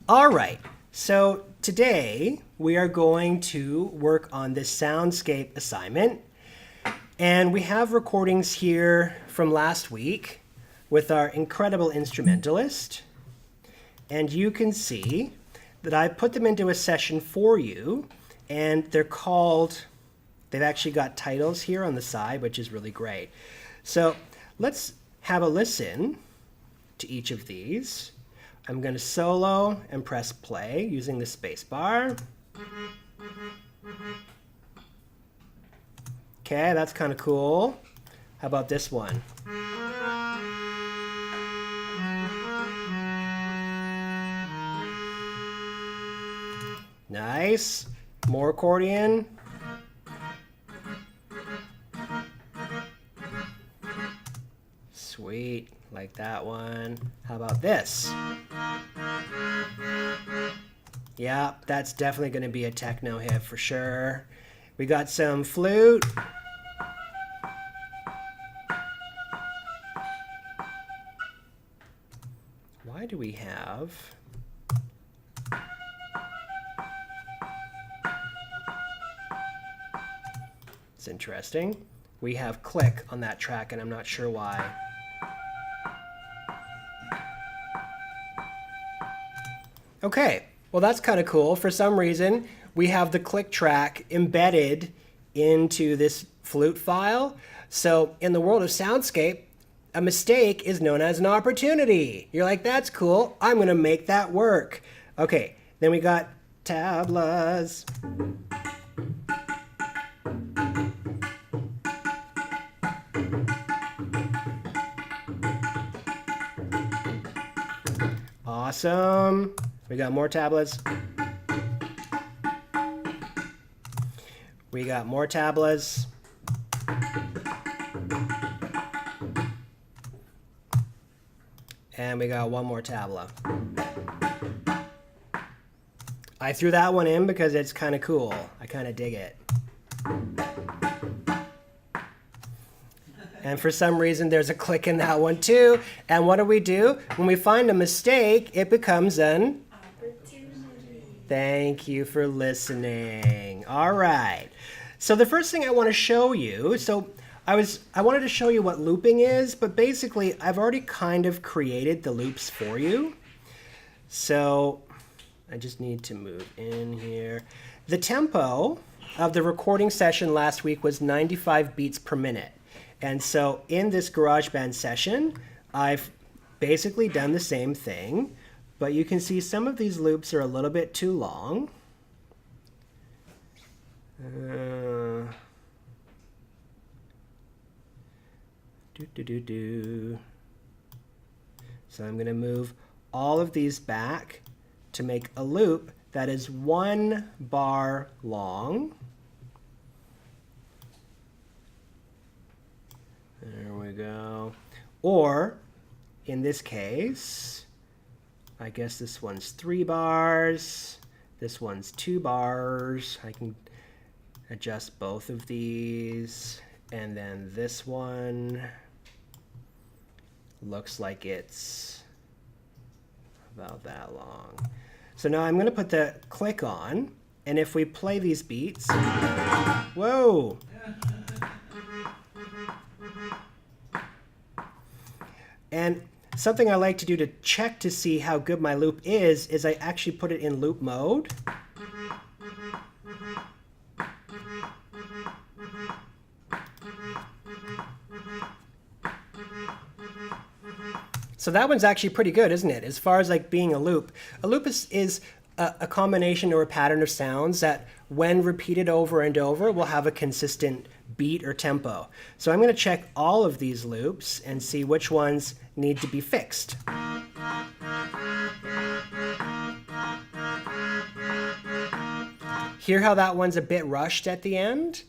All right, so today we are going to work on this Soundscape assignment. And we have recordings here from last week with our incredible instrumentalist. And you can see that I put them into a session for you, and they've actually got titles here on the side, which is really great. So let's have a listen to each of these. I'm going to solo and press play using the space bar. Okay, that's kind of cool. How about this one? Nice. More accordion. Sweet, like that one. How about this? Yeah, that's definitely going to be a techno hit for sure. We got some flute. Why do we have... It's interesting. We have click on that track, and I'm not sure why. Okay, well that's kind of cool. For some reason, we have the click track embedded into this flute file. So in the world of Soundscape, a mistake is known as an opportunity. You're like, that's cool. I'm going to make that work. Okay, then we got tablas. Awesome. We got more tablas. We got more tablas. And we got one more tabla. I threw that one in because it's kind of cool. I kind of dig it. And for some reason, there's a click in that one too. And what do? When we find a mistake, it becomes an opportunity. Thank you for listening. All right. So the first thing I want to show you, I wanted to show you what looping is, but basically I've already kind of created the loops for you. So I just need to move in here. The tempo of the recording session last week was 95 beats per minute. And so in this GarageBand session, I've basically done the same thing, but you can see some of these loops are a little bit too long. So I'm going to move all of these back to make a loop that is 1 bar long. There we go. Or, in this case, I guess this one's 3 bars. This one's 2 bars. I can adjust both of these. And then this one looks like it's about that long. So now I'm going to put the click on. And if we play these beats, whoa! And something I like to do to check to see how good my loop is I actually put it in loop mode. So that one's actually pretty good, isn't it? As far as like being a loop. A loop is a combination or a pattern of sounds that when repeated over and over will have a consistent beat or tempo. So I'm going to check all of these loops and see which ones need to be fixed. Hear how that one's a bit rushed at the end?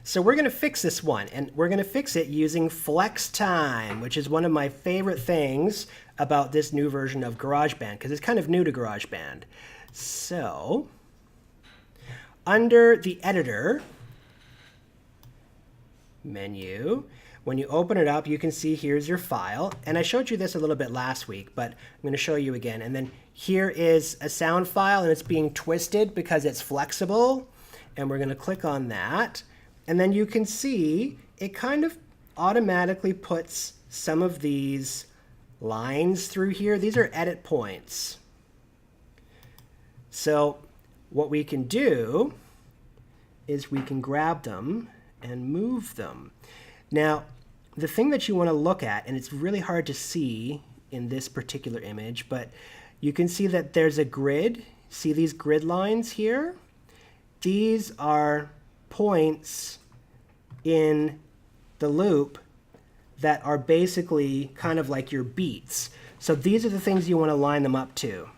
So we're going to fix this one, and we're going to fix it using flex time, which is one of my favorite things about this new version of GarageBand, because it's kind of new to GarageBand. So under the editor menu, when you open it up, you can see here's your file. And I showed you this a little bit last week, but I'm going to show you again. And then here is a sound file, and it's being twisted because it's flexible. And we're going to click on that. And then you can see it kind of automatically puts some of these lines through here. These are edit points. So what we can do is we can grab them and move them. Now, the thing that you want to look at, and it's really hard to see in this particular image, but you can see that there's a grid. See these grid lines here? These are points in the loop that are basically kind of like your beats. So these are the things you want to line them up to.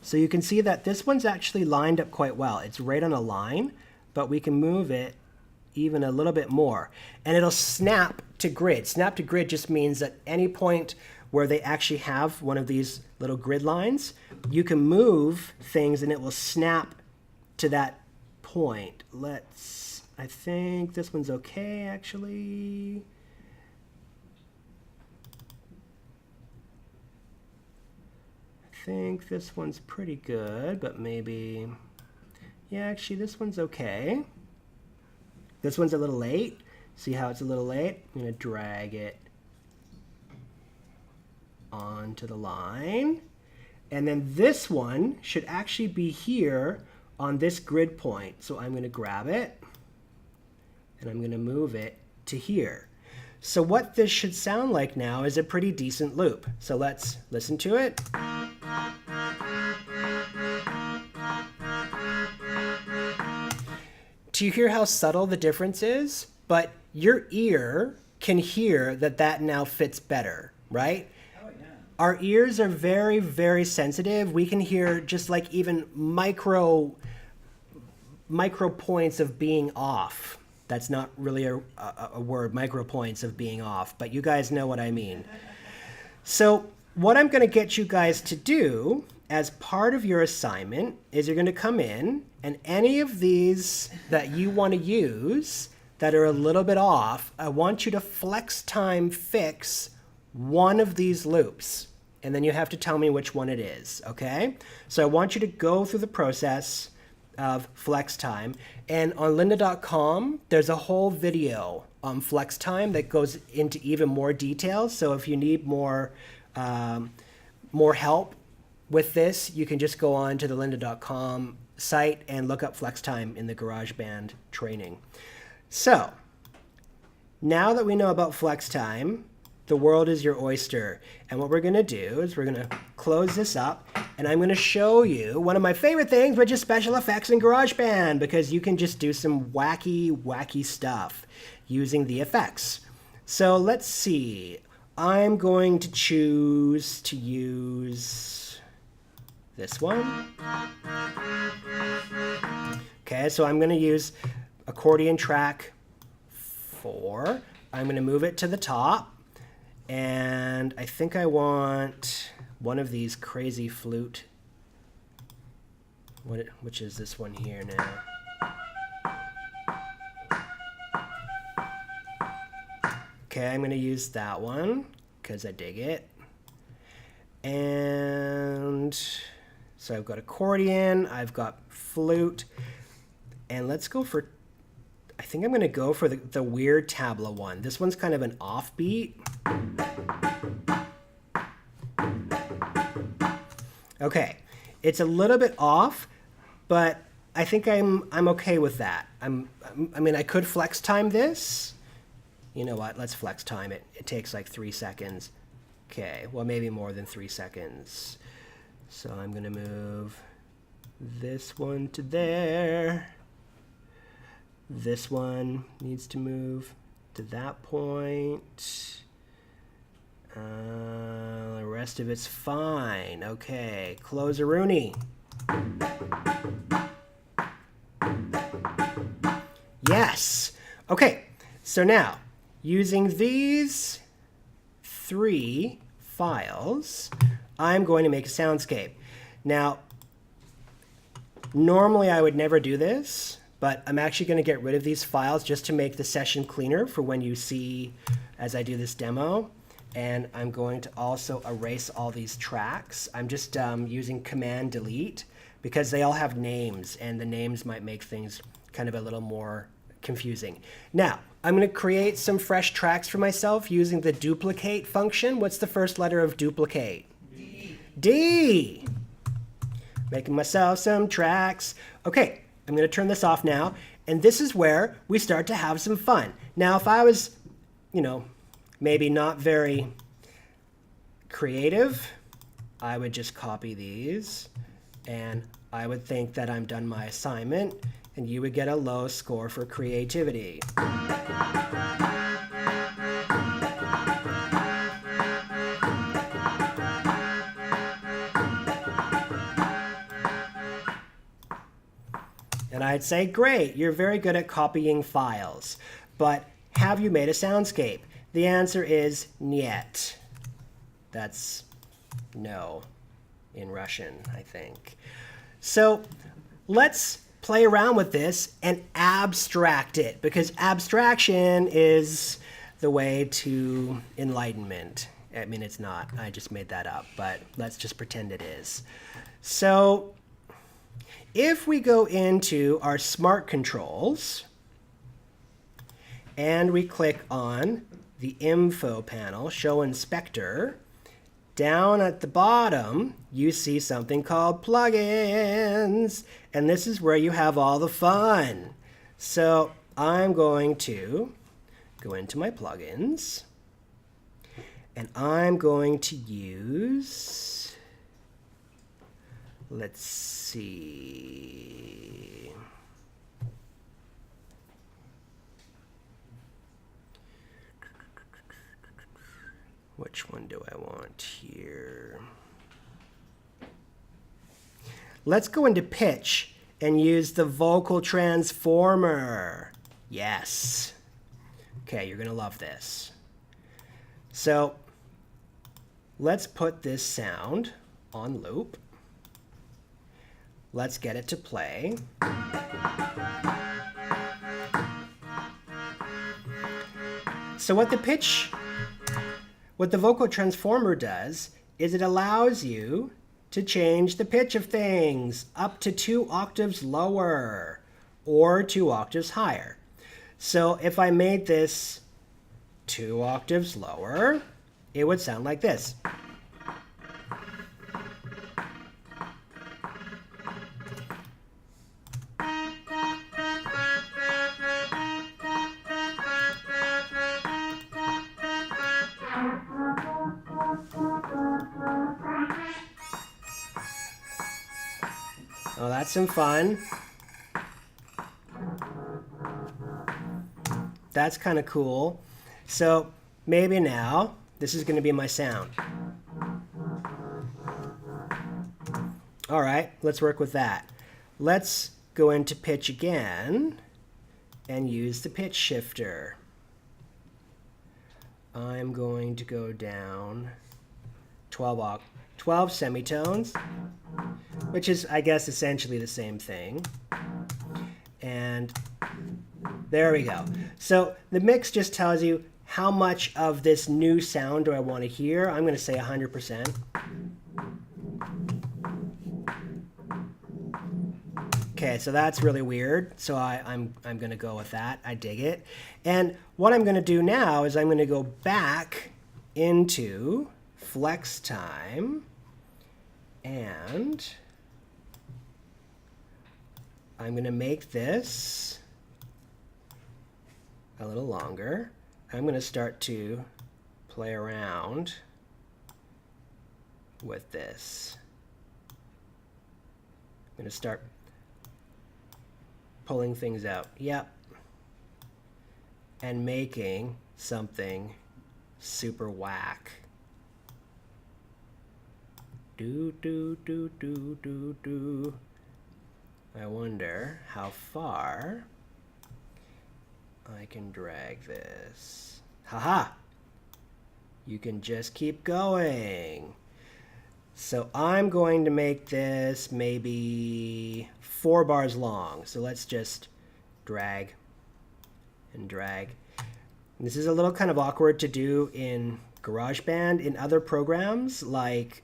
So you can see that this one's actually lined up quite well. It's right on a line, but we can move it even a little bit more. And it'll snap to grid. Snap to grid just means that any point where they actually have one of these little grid lines, you can move things and it will snap to that point. I think this one's okay, actually. I think this one's pretty good, but maybe, yeah, actually this one's okay. This one's a little late. See how it's a little late? I'm going to drag it onto the line. And then this one should actually be here on this grid point. So I'm going to grab it and I'm going to move it to here. So what this should sound like now is a pretty decent loop. So let's listen to it. Do you hear how subtle the difference is? But your ear can hear that that now fits better, right? Oh, yeah. Our ears are very, very sensitive. We can hear just like even micro points of being off. That's not really a word, micro points of being off, but you guys know what I mean. So what I'm going to get you guys to do as part of your assignment is you're going to come in, and any of these that you want to use that are a little bit off, I want you to flex time fix one of these loops. And then you have to tell me which one it is, okay? So I want you to go through the process of flex time. And on lynda.com, there's a whole video on flex time that goes into even more details. So if you need more help with this, you can just go on to the lynda.com site and look up flex time in the GarageBand training. So now that we know about flex time, the world is your oyster. And what we're going to do is we're going to close this up, and I'm going to show you one of my favorite things, which is special effects in GarageBand, because you can just do some wacky stuff using the effects. So let's see. I'm going to choose to use this one. Okay, so I'm going to use accordion track 4. I'm going to move it to the top. And I think I want one of these crazy flute. Which is this one here now? Okay, I'm going to use that one because I dig it. And so I've got accordion, I've got flute, and let's go for, I think I'm going to go for the weird tabla one. This one's kind of an offbeat. Okay, it's a little bit off, but I think I'm okay with that. I mean, I could flex time this. You know what? Let's flex time it. It takes like 3 seconds. Okay, well, maybe more than 3 seconds. So I'm going to move this one to there. This one needs to move to that point. The rest of it's fine. Okay, close-a-rooney. Yes. Okay, so now, using these 3 files, I'm going to make a soundscape. Now, normally I would never do this, but I'm actually going to get rid of these files just to make the session cleaner for when you see as I do this demo. And I'm going to also erase all these tracks. I'm just using Command Delete because they all have names, and the names might make things kind of a little more confusing. Now, I'm going to create some fresh tracks for myself using the duplicate function. What's the first letter of duplicate? D. D. Making myself some tracks. Okay, I'm going to turn this off now, and this is where we start to have some fun. Now, if I was, maybe not very creative, I would just copy these, and I would think that I'm done my assignment, and you would get a low score for creativity. And I'd say, great, you're very good at copying files, but have you made a soundscape? The answer is niet. That's no in Russian, I think. So let's play around with this and abstract it, because abstraction is the way to enlightenment. I mean, it's not. I just made that up, but let's just pretend it is. So if we go into our smart controls and we click on the info panel, show inspector, down at the bottom, you see something called plugins. And this is where you have all the fun. So I'm going to go into my plugins, and I'm going to use, let's see. Which one do I want here? Let's go into pitch and use the vocal transformer. Yes. Okay, you're going to love this. So let's put this sound on loop. Let's get it to play. So what the vocal transformer does is it allows you to change the pitch of things up to 2 octaves lower or 2 octaves higher. So if I made this 2 octaves lower, it would sound like this. Oh, that's some fun. That's kind of cool. So maybe now this is going to be my sound. All right, let's work with that. Let's go into pitch again and use the pitch shifter. I'm going to go down 12 semitones, which is, I guess, essentially the same thing. And there we go. So the mix just tells you how much of this new sound do I want to hear. I'm going to say 100%. Okay, so that's really weird. So I'm going to go with that. I dig it. And what I'm going to do now is I'm going to go back into flex time, and I'm going to make this a little longer. I'm going to start to play around with this. I'm going to start pulling things out. Yep. And making something super whack. Do, do, do, do, do, do. I wonder how far I can drag this. Haha! You can just keep going. So I'm going to make this maybe 4 bars long. So let's just drag, and drag. And this is a little kind of awkward to do in GarageBand. In other programs like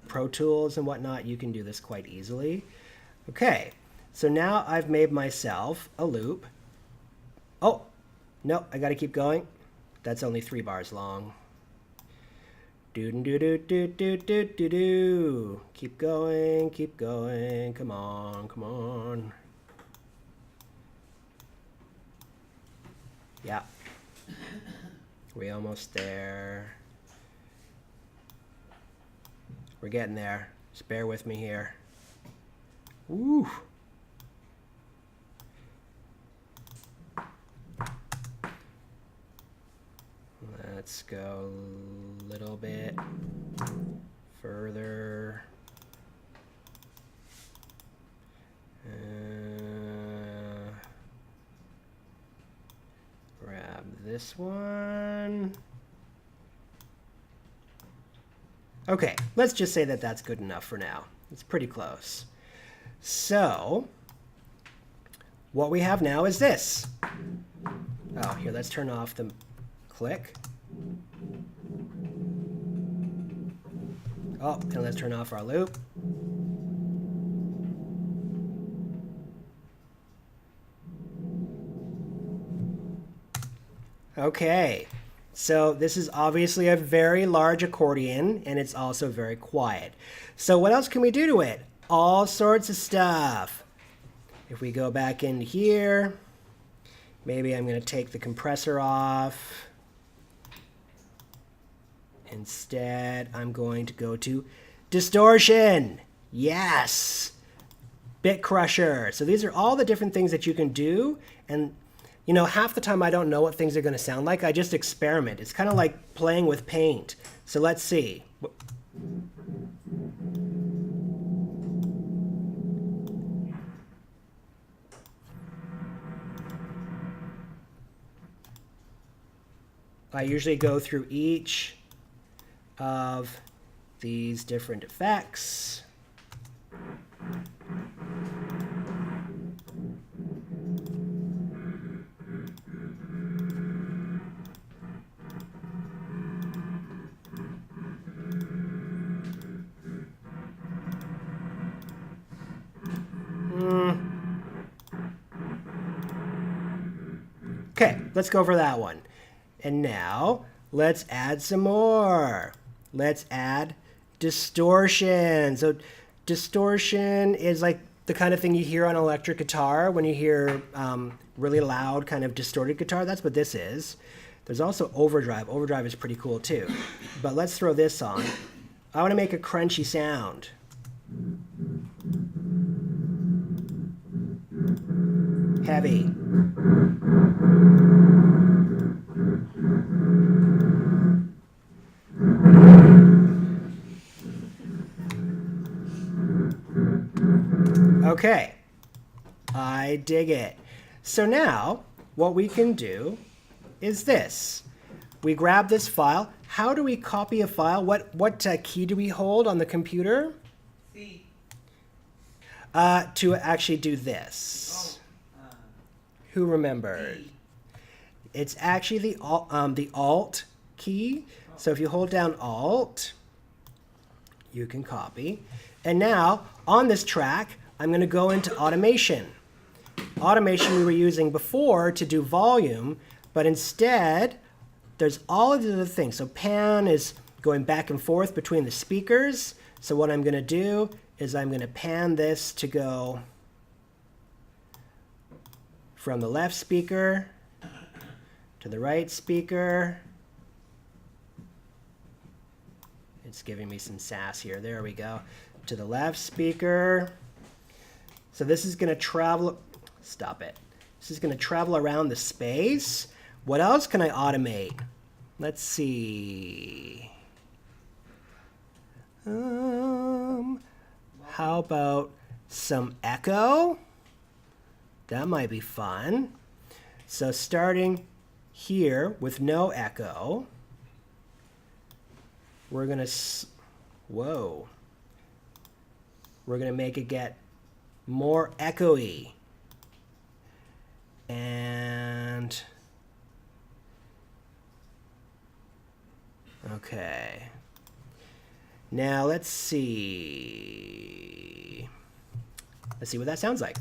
Pro Tools and whatnot, you can do this quite easily. Okay, so now I've made myself a loop. Oh, no, I gotta keep going. That's only 3 bars long. Do do do do do do do do. Keep going, keep going. Come on, come on. Yeah. We're almost there. We're getting there. Just bear with me here. Woo! Let's go a little bit further. Grab this one. Okay, let's just say that that's good enough for now. It's pretty close. So, what we have now is this. Oh, here, let's turn off the click. Oh, and let's turn off our loop. Okay, so this is obviously a very large accordion, and it's also very quiet. So what else can we do to it? All sorts of stuff. If we go back in here, maybe I'm going to take the compressor off. Instead, I'm going to go to Distortion. Yes! Bit Crusher. So these are all the different things that you can do, and you know, half the time I don't know what things are going to sound like. I just experiment. It's kind of like playing with paint. So let's see. I usually go through each of these different effects. Okay, let's go for that one. And now, let's add some more. Let's add distortion. So distortion is like the kind of thing you hear on an electric guitar when you hear really loud kind of distorted guitar. That's what this is. There's also overdrive. Overdrive is pretty cool too. But let's throw this on. I want to make a crunchy sound. Heavy. Okay, I dig it. So now what we can do is this. We grab this file. How do we copy a file? What key do we hold on the computer? C. To actually do this. Oh. Who remembered? D. It's actually the Alt key. So if you hold down Alt, you can copy. And now on this track, I'm going to go into automation. Automation we were using before to do volume, but instead there's all of the other things. So pan is going back and forth between the speakers. So what I'm going to do is I'm going to pan this to go from the left speaker to the right speaker. It's giving me some sass here. There we go. To the left speaker. So this is going to travel. Stop it. This is going to travel around the space. What else can I automate? Let's see. How about some echo? That might be fun. So starting here with no echo, we're going to, whoa, we're going to make it get more echoey. And okay. Now let's see. Let's see what that sounds like.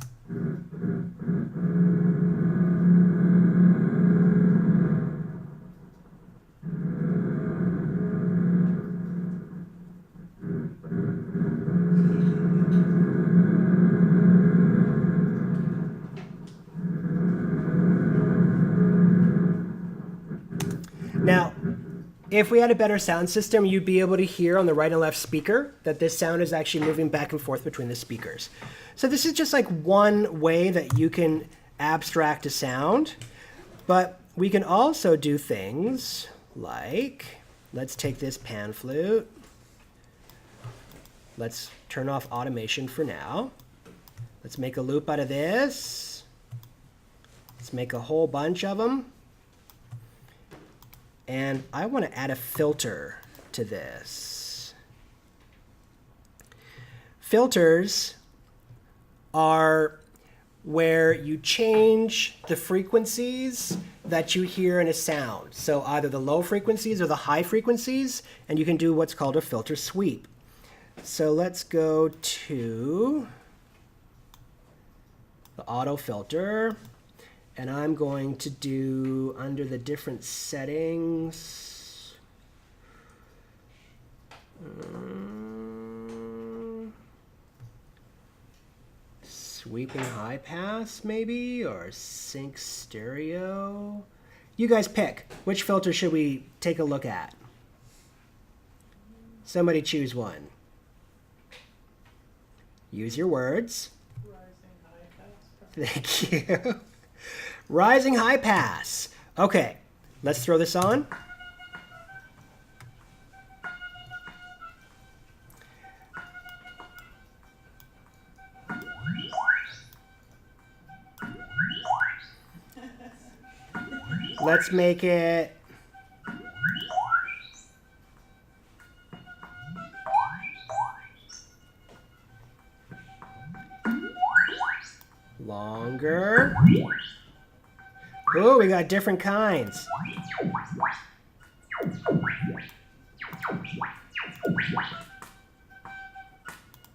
Now, if we had a better sound system, you'd be able to hear on the right and left speaker that this sound is actually moving back and forth between the speakers. So this is just like one way that you can abstract a sound, but we can also do things like, let's take this pan flute. Let's turn off automation for now. Let's make a loop out of this. Let's make a whole bunch of them. And I want to add a filter to this. Filters are where you change the frequencies that you hear in a sound. So either the low frequencies or the high frequencies, and you can do what's called a filter sweep. So let's go to the auto filter. And I'm going to do, under the different settings, sweeping high pass maybe, or sync stereo. You guys pick. Which filter should we take a look at? Somebody choose one. Use your words. Thank you. Rising high pass. Okay, let's throw this on. Let's make it longer. Oh, we got different kinds.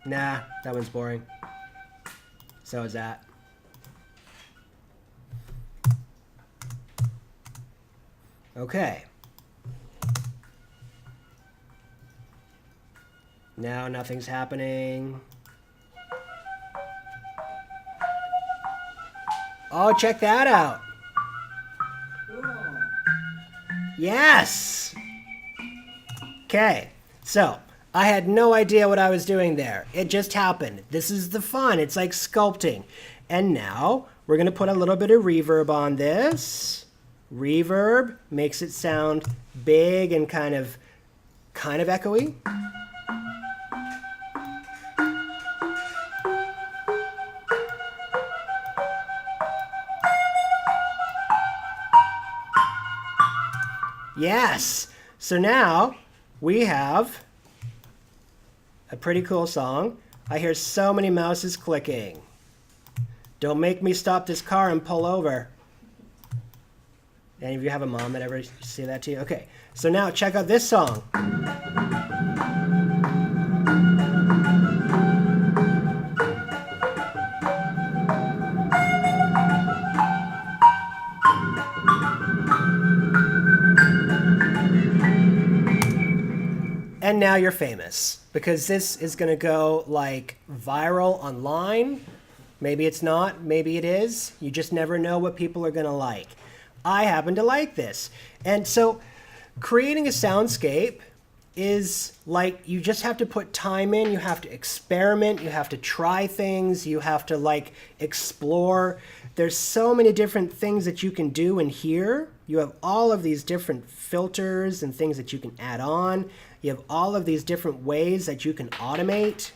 Nah, that one's boring. So is that. Okay. Now nothing's happening. Oh, check that out. Yes! Okay, so I had no idea what I was doing there. It just happened. This is the fun. It's like sculpting. And now we're going to put a little bit of reverb on this. Reverb makes it sound big and kind of echoey. Yes. So now we have a pretty cool song. I hear so many mouses clicking. Don't make me stop this car and pull over. Any of you have a mom that ever say that to you? Okay. So now check out this song. And now you're famous, because this is going to go like viral online. Maybe it's not, maybe it is. You just never know what people are going to like. I happen to like this. And so creating a soundscape is like, you just have to put time in, you have to experiment, you have to try things, you have to like explore. There's so many different things that you can do in here. You have all of these different filters and things that you can add on. You have all of these different ways that you can automate.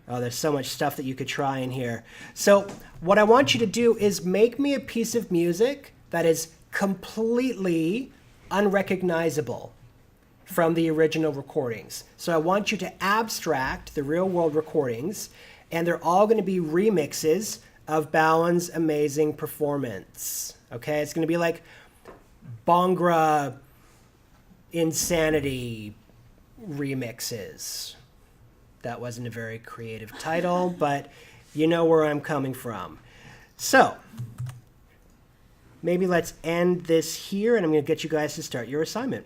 Oh, there's so much stuff that you could try in here. So what I want you to do is make me a piece of music that is completely unrecognizable from the original recordings. So I want you to abstract the real world recordings and they're all going to be remixes of Bowen's amazing performance. Okay, it's going to be like Bhangra Insanity remixes. That wasn't a very creative title, but you know where I'm coming from. So maybe let's end this here, and I'm going to get you guys to start your assignment.